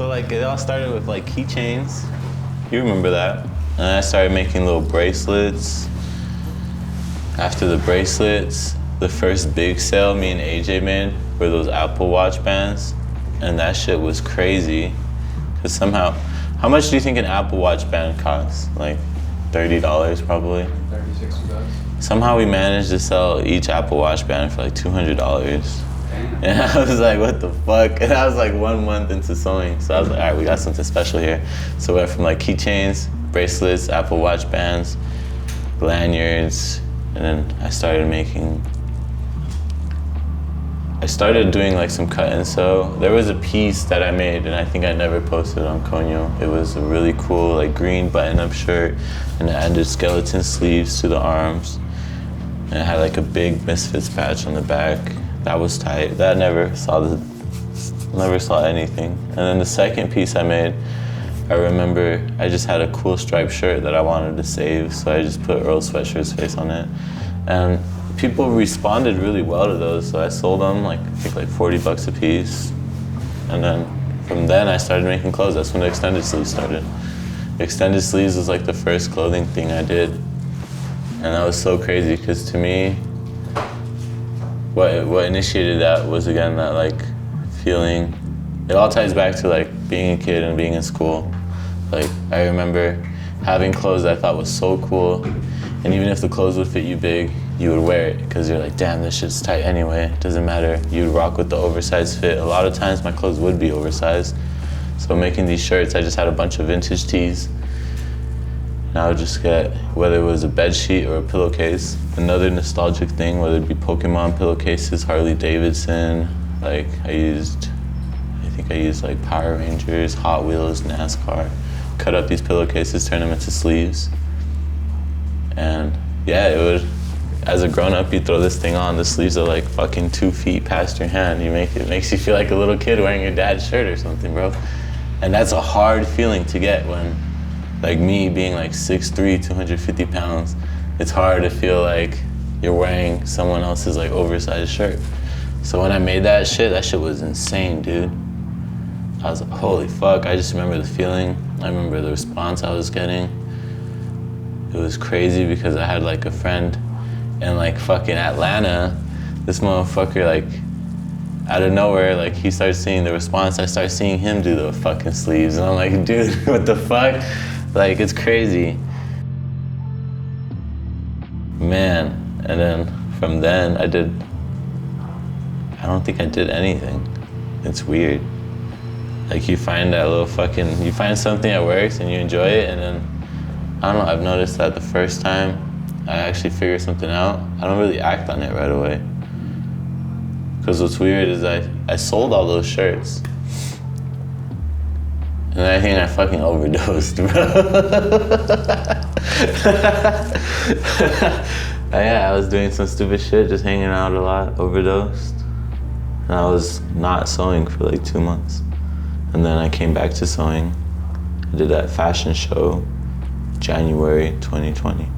so like it all started with like keychains. You remember that? And I started making little bracelets. After the bracelets, the first big sale me and AJ made were those Apple Watch bands. And that shit was crazy. Cause somehow, how much do you think an Apple Watch band costs? Like $30 probably? 30, 60 bucks. Somehow we managed to sell each Apple Watch band for like $200. Damn. And I was like, what the fuck? And I was like 1 month into sewing. So I was like, all right, we got something special here. So we went from like keychains, bracelets, Apple Watch bands, lanyards, and then I started doing like some cut and sew. There was a piece that I made and I think I never posted on Coño. It was a really cool like green button-up shirt and it added skeleton sleeves to the arms. And it had like a big Misfits patch on the back. That was tight. That never saw anything. And then the second piece I made, I remember I just had a cool striped shirt that I wanted to save, so I just put Earl Sweatshirt's face on it. And people responded really well to those, so I sold them like, I think like 40 bucks a piece. And then from then I started making clothes. That's when the extended sleeves started. The extended sleeves was like the first clothing thing I did. And that was so crazy, because to me, what initiated that was, again, that like feeling. It all ties back to like being a kid and being in school. Like I remember having clothes that I thought was so cool, and even if the clothes would fit you big, you would wear it because you're like, damn, this shit's tight anyway. It doesn't matter. You'd rock with the oversized fit. A lot of times my clothes would be oversized. So making these shirts, I just had a bunch of vintage tees. And I would just get, whether it was a bed sheet or a pillowcase, another nostalgic thing, whether it be Pokemon pillowcases, Harley Davidson, like I think I used like Power Rangers, Hot Wheels, NASCAR. Cut up these pillowcases, turn them into sleeves. And yeah, it would, as a grown-up, you throw this thing on, the sleeves are like fucking 2 feet past your hand. It makes you feel like a little kid wearing your dad's shirt or something, bro. And that's a hard feeling to get when, like me being like 6'3", 250 pounds, it's hard to feel like you're wearing someone else's like oversized shirt. So when I made that shit was insane, dude. I was like, holy fuck, I just remember the feeling. I remember the response I was getting. It was crazy because I had like a friend in like fucking Atlanta. This motherfucker, like out of nowhere, like he started seeing the response. I started seeing him do the fucking sleeves and I'm like, dude, what the fuck? Like, it's crazy. Man, and then from then I don't think I did anything. It's weird. Like you find you find something that works and you enjoy it, and then, I don't know, I've noticed that the first time I actually figure something out, I don't really act on it right away. Because what's weird is I sold all those shirts. And I think I fucking overdosed, bro. Yeah, I was doing some stupid shit, just hanging out a lot, overdosed. And I was not sewing for like 2 months. And then I came back to sewing. I did that fashion show, January 2020.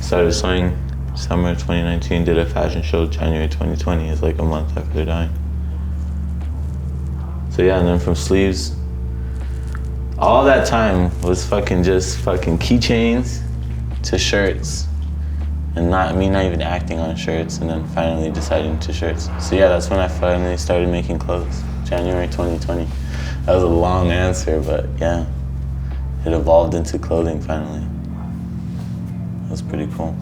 Started sewing summer 2019, did a fashion show January 2020. It's like a month after dying. So yeah, and then from sleeves, all that time was just fucking keychains to shirts, and not even acting on shirts, and then finally deciding to shirts. So yeah, that's when I finally started making clothes, January 2020. That was a long answer, but yeah, it evolved into clothing finally. That was pretty cool.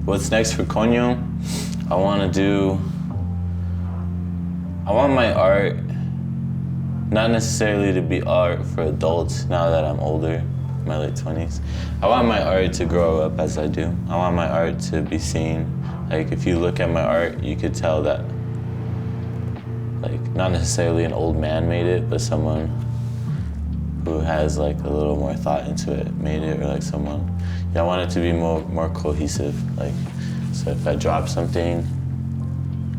What's next for Coño? I want my art not necessarily to be art for adults now that I'm older, my late 20s. I want my art to grow up as I do. I want my art to be seen. Like if you look at my art, you could tell that, like not necessarily an old man made it, but someone who has like a little more thought into it made it, or like someone, I want it to be more cohesive. Like, so if I drop something,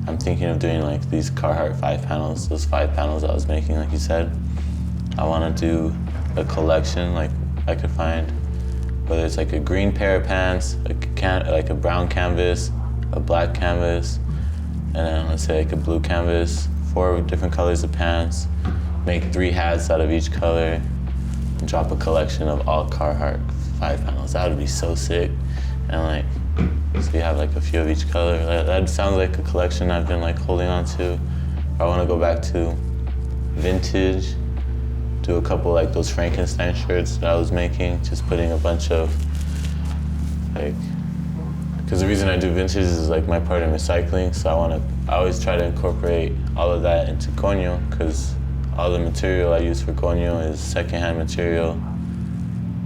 I'm thinking of doing like these Carhartt 5 panels, those 5 panels I was making, like you said. I want to do a collection, like I could find whether it's like a green pair of pants, like a brown canvas, a black canvas, and then let's say like a blue canvas, 4 different colors of pants, make 3 hats out of each color, and drop a collection of all Carhartt 5 panels. That would be so sick. And like, so you have like a few of each color. That sounds like a collection I've been like holding on to. I want to go back to vintage, do a couple like those Frankenstein shirts that I was making, just putting a bunch of like, because the reason I do vintage is like my part in recycling, so I always try to incorporate all of that into Coño, because all the material I use for Coño is secondhand material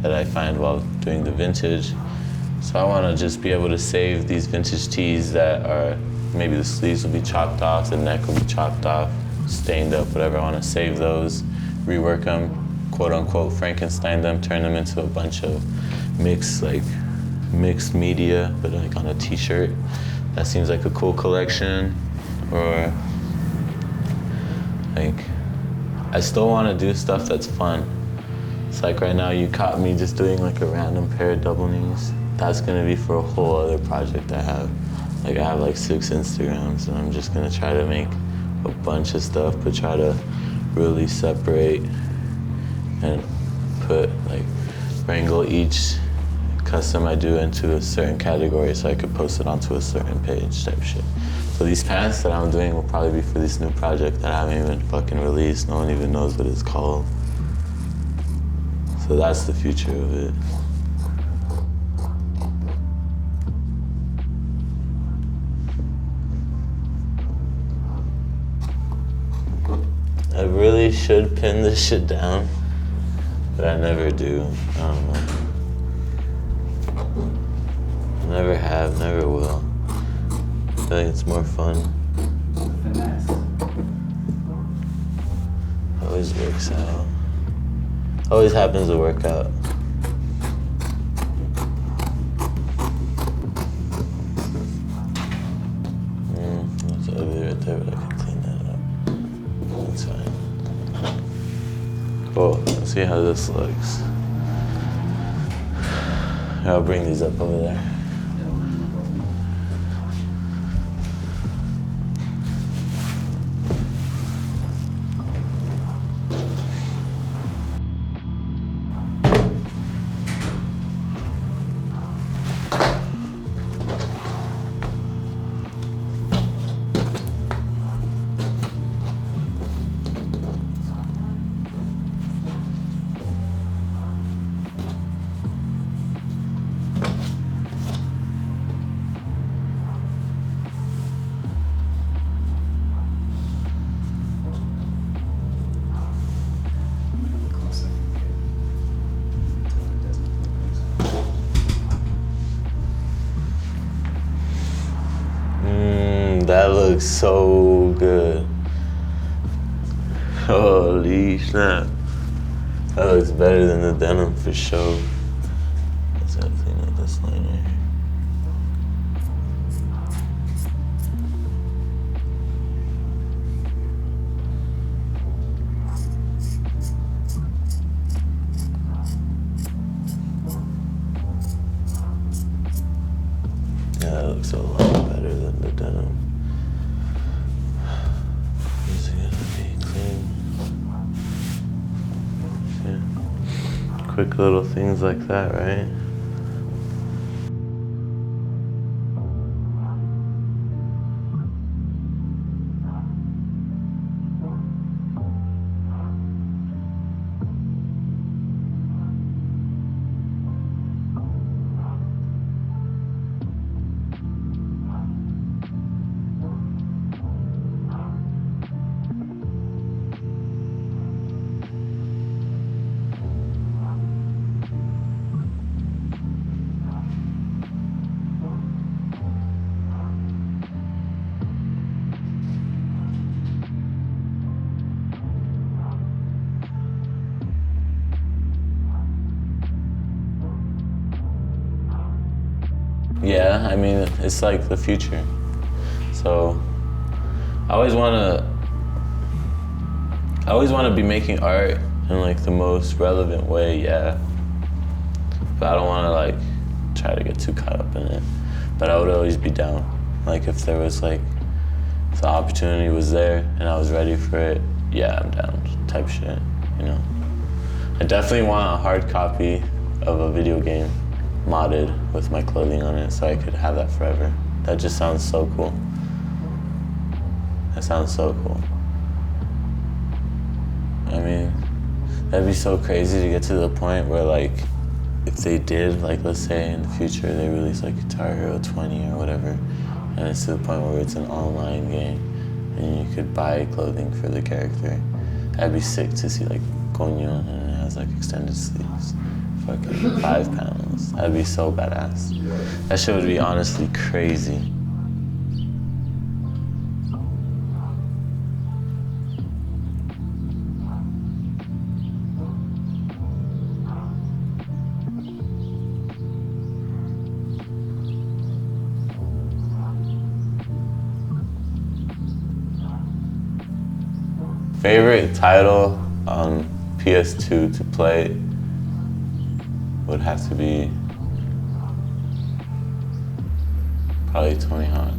that I find while doing the vintage. So I want to just be able to save these vintage tees that are, maybe the sleeves will be chopped off, the neck will be chopped off, stained up, whatever. I want to save those, rework them, quote unquote Frankenstein them, turn them into a bunch of mixed media, but like on a t-shirt. That seems like a cool collection. Or like, I still want to do stuff that's fun. It's like right now you caught me just doing like a random pair of double knees. That's gonna be for a whole other project I have. Like I have like 6 Instagrams, and I'm just gonna try to make a bunch of stuff, but try to really separate and put like, wrangle each custom I do into a certain category so I could post it onto a certain page type shit. So these pants that I'm doing will probably be for this new project that I haven't even fucking released. No one even knows what it's called. So that's the future of it. I really should pin this shit down, but I never do. I don't know. Never have, never will. I feel like it's more fun. Finesse. Always works out. Always happens to work out. That's ugly right there, but I can clean that up. That's fine. Cool, let's see how this looks. I'll bring these up over there. That looks so good. Holy snap. That looks better than the denim for sure. Let's gotta clean up this line right here. Yeah, that looks a lot better than the denim. Is it gonna be clean? Yeah. Quick little things like that, right? Yeah, I mean, it's like the future. So I always want to be making art in like the most relevant way, yeah. but I don't want to like try to get too caught up in it. But I would always be down. Like if there was like, if the opportunity was there and I was ready for it, yeah, I'm down type shit, you know. I definitely want a hard copy of a video game modded with my clothing on it so I could have that forever. That just sounds so cool. That sounds so cool. I mean, that'd be so crazy to get to the point where like, if they did, like let's say in the future they release like Guitar Hero 20 or whatever, and it's to the point where it's an online game and you could buy clothing for the character. That'd be sick to see like Coño and it has like extended sleeves. Fucking 5 panels. That'd be so badass. That shit would be honestly crazy. Favorite title on PS2 to play would have to be probably Tony Hawk.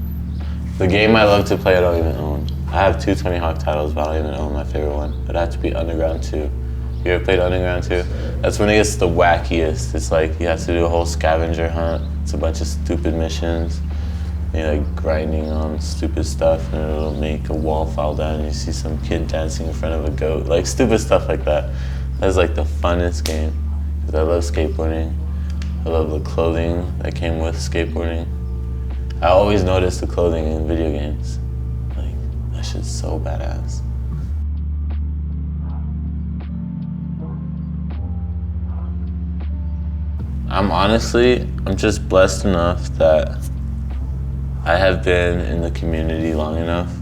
The game I love to play I don't even own. I have 2 Tony Hawk titles, but I don't even own my favorite one. It'd have to be Underground 2. You ever played Underground 2? That's when it gets the wackiest. It's like you have to do a whole scavenger hunt. It's a bunch of stupid missions. You're like grinding on stupid stuff and it'll make a wall fall down and you see some kid dancing in front of a goat. Like stupid stuff like that. That's like the funnest game. Because I love skateboarding. I love the clothing that came with skateboarding. I always notice the clothing in video games. Like, that shit's so badass. I'm just blessed enough that I have been in the community long enough,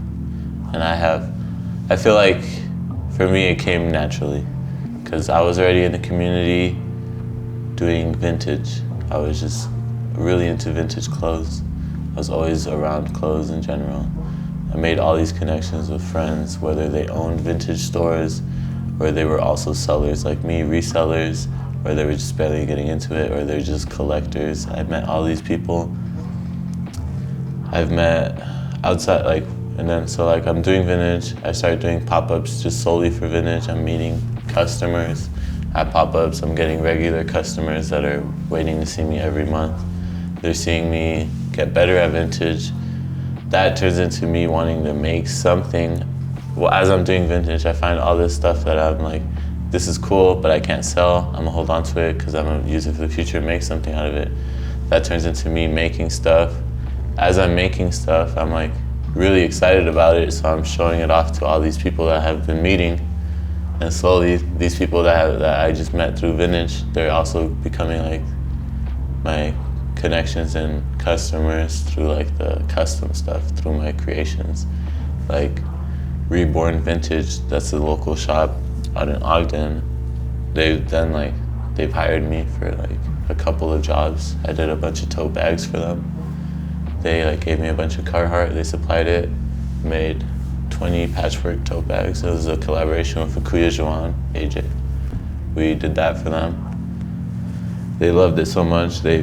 and I feel like for me it came naturally, because I was already in the community doing vintage. I was just really into vintage clothes. I was always around clothes in general. I made all these connections with friends, whether they owned vintage stores, or they were also sellers like me, resellers, or they were just barely getting into it, or they're just collectors. I met all these people. I've met outside, like, and then so like I'm doing vintage. I started doing pop-ups just solely for vintage. I'm meeting customers at pop-ups. I'm getting regular customers that are waiting to see me every month. They're seeing me get better at vintage. That turns into me wanting to make something. Well, as I'm doing vintage, I find all this stuff that I'm like, this is cool, but I can't sell. I'm gonna hold on to it because I'm gonna use it for the future, make something out of it. That turns into me making stuff. As I'm making stuff, I'm like really excited about it, so I'm showing it off to all these people that I've been meeting. And slowly, these people that I just met through vintage, they're also becoming like my connections and customers through like the custom stuff, through my creations. Like Reborn Vintage, that's a local shop out in Ogden. They've hired me for like a couple of jobs. I did a bunch of tote bags for them. They like gave me a bunch of Carhartt, they supplied it, made 20 patchwork tote bags. It was a collaboration with Akuya Juan, AJ. We did that for them. They loved it so much, they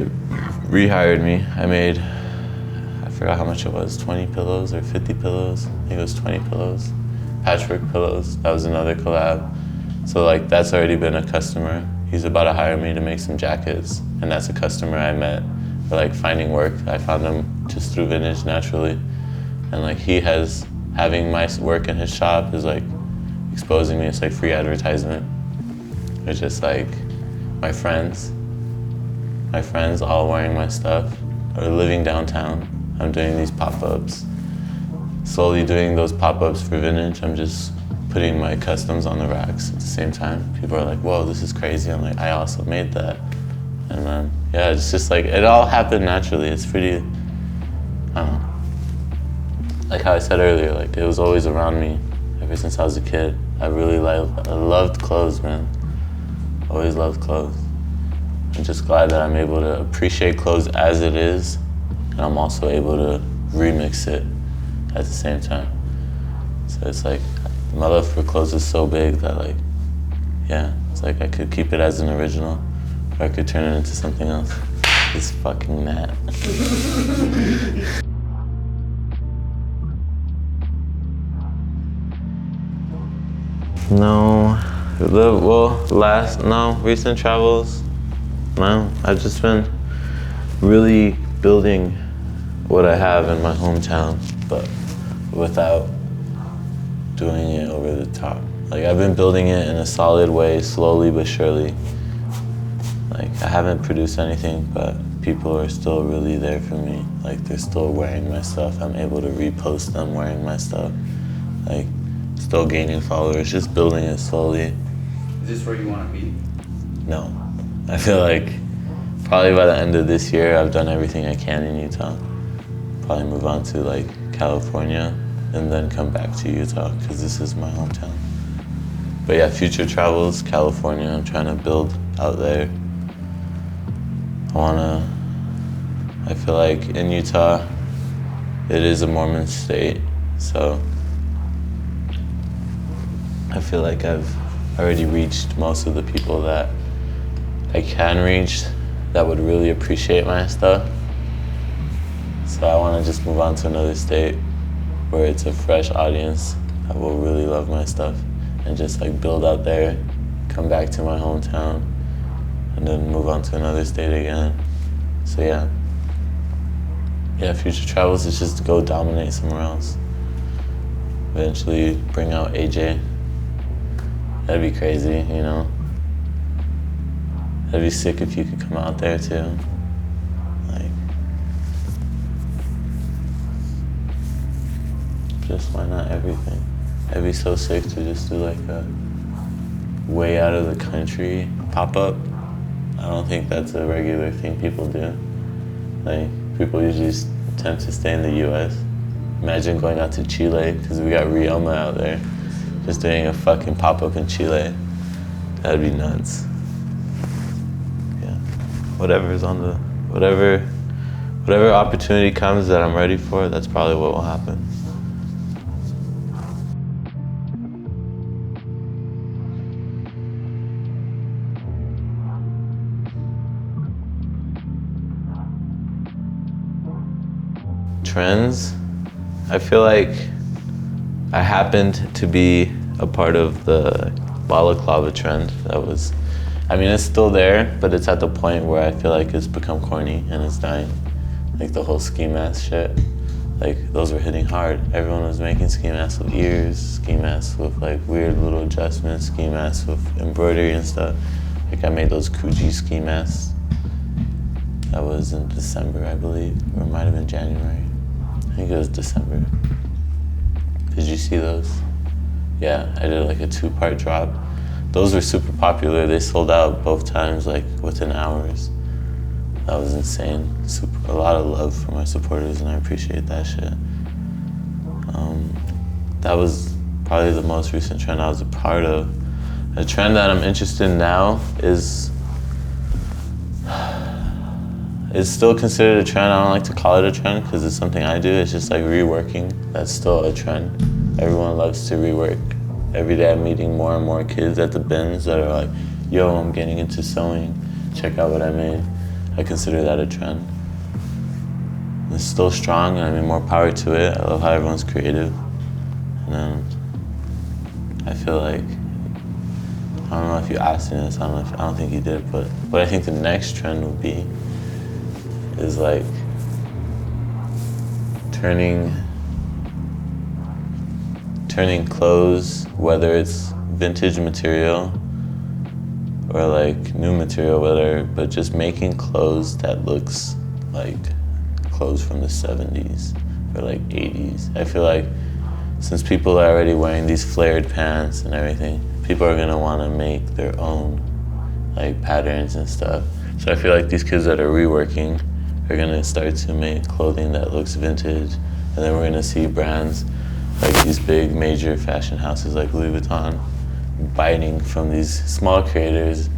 rehired me. I forgot how much it was, 20 pillows or 50 pillows? I think it was 20 pillows. Patchwork pillows, that was another collab. So like that's already been a customer. He's about to hire me to make some jackets, and that's a customer I met for like finding work. I found him just through vintage naturally. And like having my work in his shop is like exposing me. It's like free advertisement. It's just like my friends all wearing my stuff or living downtown. I'm doing these pop-ups. Slowly doing those pop-ups for vintage, I'm just putting my customs on the racks at the same time. People are like, whoa, this is crazy. I'm like, I also made that. And then, yeah, it's just like, it all happened naturally. It's pretty, I don't know. Like how I said earlier, like it was always around me ever since I was a kid. I loved clothes, man. Always loved clothes. I'm just glad that I'm able to appreciate clothes as it is, and I'm also able to remix it at the same time. So it's like, my love for clothes is so big that like, yeah, it's like I could keep it as an original, or I could turn it into something else. This fucking gnat. No, recent travels, no. I've just been really building what I have in my hometown, but without doing it over the top. Like, I've been building it in a solid way, slowly but surely. Like, I haven't produced anything, but people are still really there for me. Like, they're still wearing my stuff. I'm able to repost them wearing my stuff. Like, still gaining followers, just building it slowly. Is this where you want to be? No. I feel like probably by the end of this year, I've done everything I can in Utah. Probably move on to like California and then come back to Utah because this is my hometown. But yeah, future travels, California, I'm trying to build out there. I feel like in Utah, it is a Mormon state, so I feel like I've already reached most of the people that I can reach that would really appreciate my stuff. So I want to just move on to another state where it's a fresh audience that will really love my stuff and just like build out there, come back to my hometown, and then move on to another state again. So yeah, future travels is just to go dominate somewhere else. Eventually bring out AJ. That'd be crazy, you know? That'd be sick if you could come out there too. Like, just why not everything? That'd be so sick to just do like a way out of the country pop-up. I don't think that's a regular thing people do. Like, people usually tend to stay in the US. Imagine going out to Chile, because we got Rioma out there. Just doing a fucking pop-up in Chile. That'd be nuts. Yeah. Whatever opportunity comes that I'm ready for, that's probably what will happen. Trends, I feel like I happened to be a part of the balaclava trend. It's still there, but it's at the point where I feel like it's become corny and it's dying. Like the whole ski mask shit, like those were hitting hard. Everyone was making ski masks with ears, ski masks with like weird little adjustments, ski masks with embroidery and stuff. Like I made those Kuji ski masks. That was in December, I believe, or it might have been January. I think it was December. Did you see those? Yeah, I did like a 2-part drop. Those were super popular. They sold out both times, like within hours. That was insane. A lot of love from my supporters, and I appreciate that shit. That was probably the most recent trend I was a part of. A trend that I'm interested in now is, it's still considered a trend. I don't like to call it a trend because it's something I do. It's just like reworking. That's still a trend. Everyone loves to rework. Every day I'm meeting more and more kids at the bins that are like, yo, I'm getting into sewing. Check out what I made. I consider that a trend. It's still strong, and more power to it. I love how everyone's creative. And I feel like, I don't know if you asked me this, I don't think you did, but what I think the next trend would be is like turning clothes, whether it's vintage material or like new material, but just making clothes that looks like clothes from the 70s or like 80s. I feel like since people are already wearing these flared pants and everything, people are gonna wanna make their own like patterns and stuff. So I feel like these kids that are reworking are gonna start to make clothing that looks vintage, and then we're gonna see brands like these big major fashion houses like Louis Vuitton biting from these small creators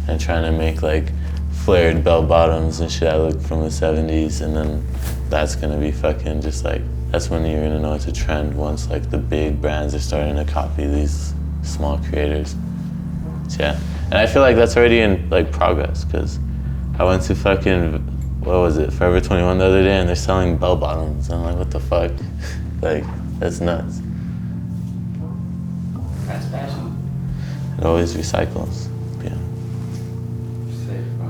and trying to make like flared bell bottoms and shit that look from the 70s, and then that's gonna be fucking just like, that's when you're gonna know it's a trend, once like the big brands are starting to copy these small creators. So yeah, And I feel like that's already in like progress, because I went to fucking, what was it, Forever 21 the other day, and they're selling bell bottoms. I'm like, what the fuck? Like, that's nuts. That's fashion. It always recycles. Yeah. Safe, bro.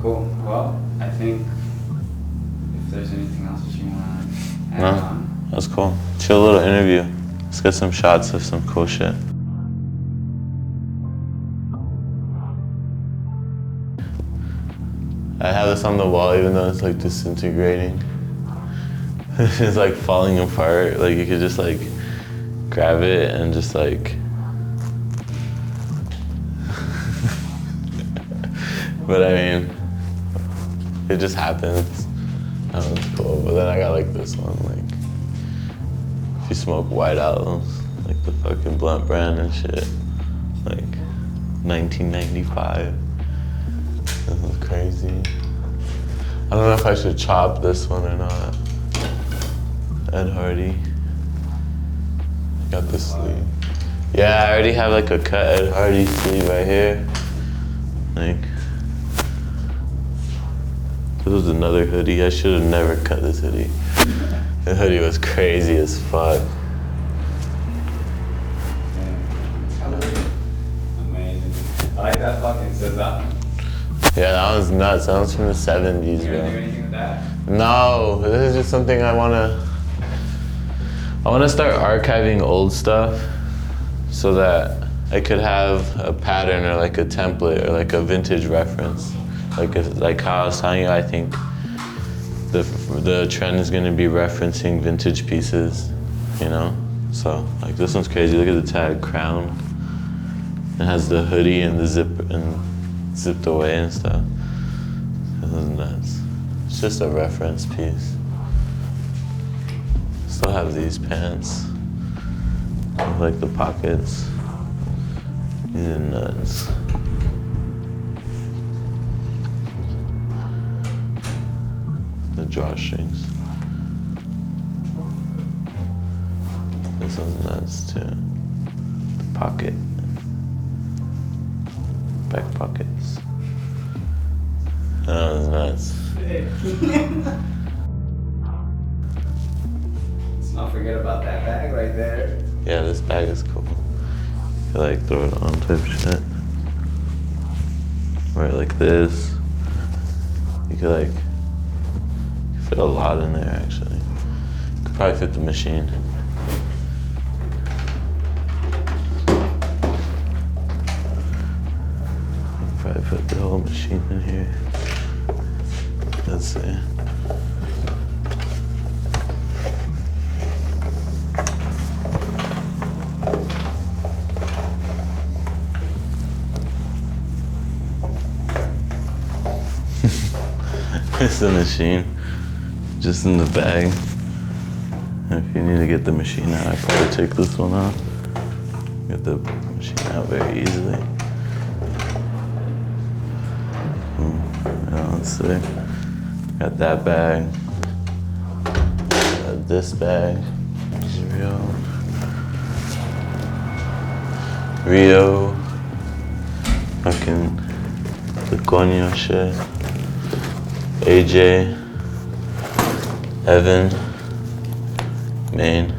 Cool. Well, I think if there's anything else that you want to add on. That was cool. Chill little interview. Let's get some shots of some cool shit. I have this on the wall even though it's like disintegrating. It's like falling apart. Like you could just like grab it and just like. But I mean, it just happens. That one's cool. But then I got like this one, like if you smoke White Owls, like the fucking blunt brand and shit, like 1995. This is crazy. I don't know if I should chop this one or not. Ed Hardy. Got the sleeve. Yeah, I already have like a cut Ed Hardy sleeve right here. Like, this was another hoodie. I should have never cut this hoodie. The hoodie was crazy as fuck. Amazing. I like that fucking scissor. Yeah, that was nuts. That was from the 70s, You gonna do bro. anything with that? No, this is just something I wanna start archiving old stuff so that I could have a pattern or like a template or like a vintage reference. Like how I was telling you, I think the trend is gonna be referencing vintage pieces, you know? So like this one's crazy. Look at the tag, Crown. It has the hoodie and the zip and zipped away and stuff. This is nuts. It's just a reference piece. Still have these pants with like the pockets. These are nuts. The drawstrings. This one's nuts too. The pocket. Back pockets. That was nuts. Let's not forget about that bag right there. Yeah, this bag is cool. You could like throw it on type shit. Right, like this. You could like fit a lot in there actually. Could probably fit the machine. Probably put the whole machine in here. Let's see. It's the machine, just in the bag. If you need to get the machine out, I'd probably take this one out. Get the machine out very easily. Let's see. Got that bag. Got this bag. Rio. Fucking the Coño shit. AJ. Evan. Maine.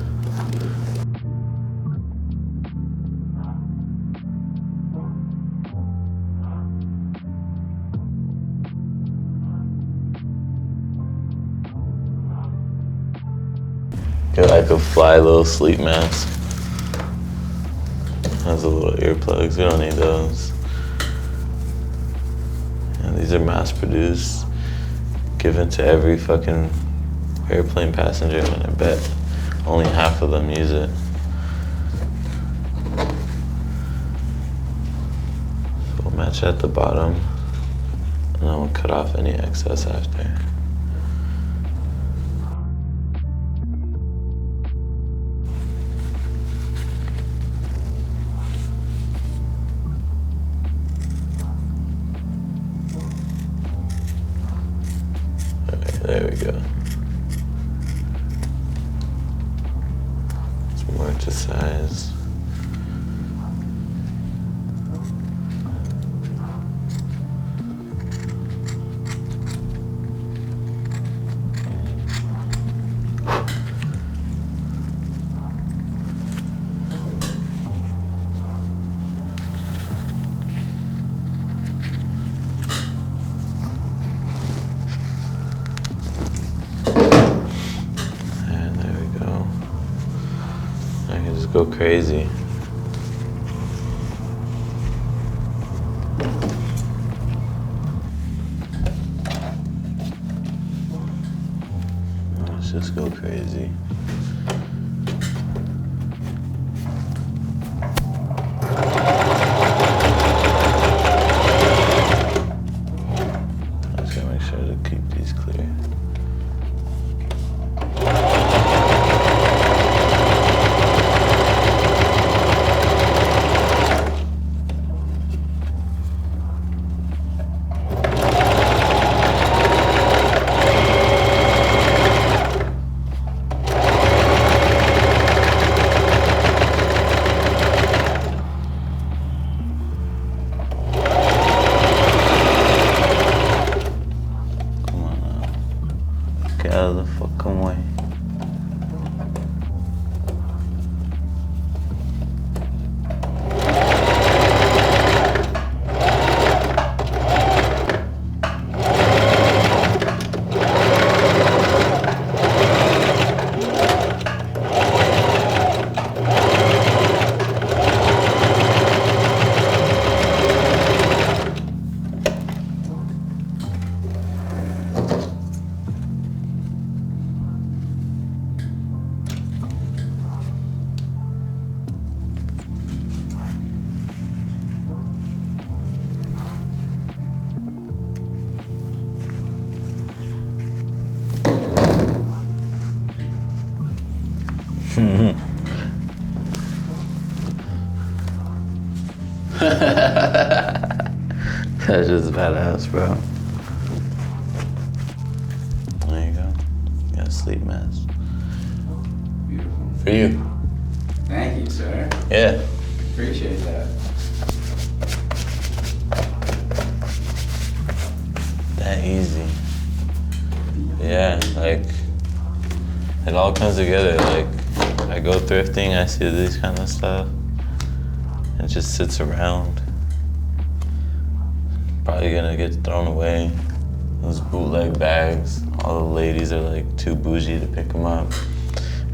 Get like a fly little sleep mask. Has a little earplugs. We don't need those. And these are mass produced, given to every fucking airplane passenger, and I bet only half of them use it. So we'll match at the bottom, and then we'll cut off any excess after. There we go. It's more to size. just go crazy. Let's just go crazy. I just gotta make sure to keep these clear. Get out of the fucking way. That's just badass, bro. There you go. You got a sleep mask. Beautiful. For you. Thank you, sir. Yeah. Appreciate that. That easy. Yeah, like, it all comes together. Like, I go thrifting, I see this kind of stuff. It just sits around. Probably gonna get thrown away. Those bootleg bags, all the ladies are like too bougie to pick them up.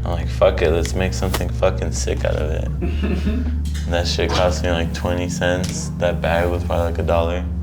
I'm like, fuck it, let's make something fucking sick out of it. And that shit cost me like 20 cents. That bag was probably like $1.